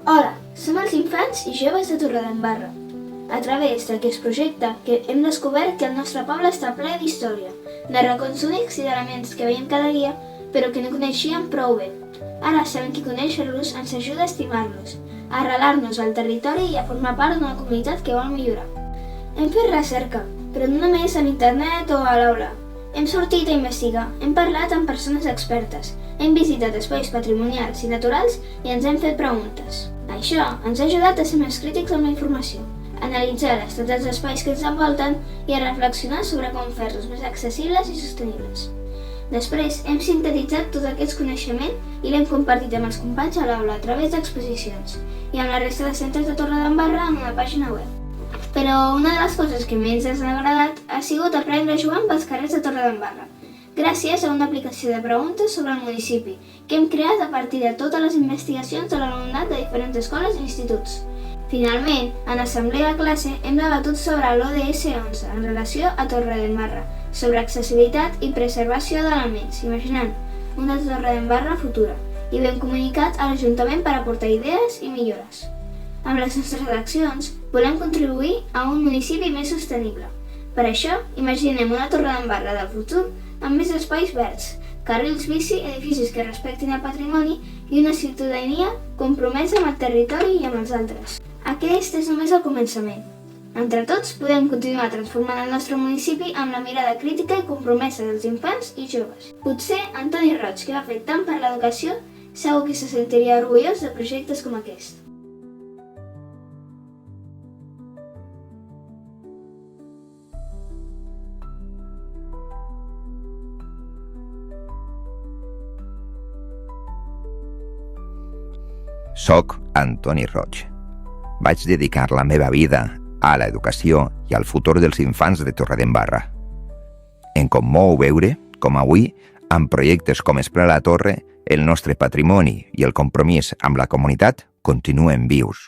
Hola, som els infants i joves de Torredembarra. A través d'aquest projecte hem descobert que el nostre poble està ple d'història, de racons únics i d'elements que veiem cada dia, però que no coneixíem prou bé. Ara sabem que conèixer-los ens ajuda a estimar-los, a arrelar-nos al territori i a formar part d'una comunitat que vol millorar. Hem fet recerca, però no només a internet o a l'aula. Hem sortit a investigar, hem parlat amb persones expertes, hem visitat espais patrimonials i naturals i ens hem fet preguntes. Això ens ha ajudat a ser més crítics amb la informació, a analitzar l'estat dels espais que ens envolten i a reflexionar sobre com fer-los més accessibles i sostenibles. Després hem sintetitzat tot aquest coneixement i l'hem compartit amb els companys a l'aula a través d'exposicions i amb la resta de centres de Torredembarra en una pàgina web. Però una de les coses que més ens ha agradat ha sigut aprendre a jugar amb els carrers de Torredembarra, gràcies a una aplicació de preguntes sobre el municipi que hem creat a partir de totes les investigacions de l'alumnat de diferents escoles i instituts. Finalment, en assemblea de classe hem debatut sobre l'ODS 11 en relació a Torredembarra, sobre accessibilitat i preservació d'elements, imaginant una Torredembarra futura, i ben comunicat a l'Ajuntament per aportar idees i millores. Amb les nostres accions volem contribuir a un municipi més sostenible. Per això, imaginem una Torredembarra del futur amb més espais verds, carrils bici, edificis que respectin el patrimoni i una ciutadania compromesa amb el territori i amb els altres. Aquest és només el començament. Entre tots podem continuar transformant el nostre municipi amb la mirada crítica i compromesa dels infants i joves. Potser Antoni Roig, que va fer tant per l'educació, segur que se sentiria orgullós de projectes com aquest. Soc Antoni Roig. Vaig dedicar la meva vida a l'educació i al futur dels infants de Torredembarra. Em commou veure com avui, amb projectes com Esplà la Torre, el nostre patrimoni i el compromís amb la comunitat continuen vius.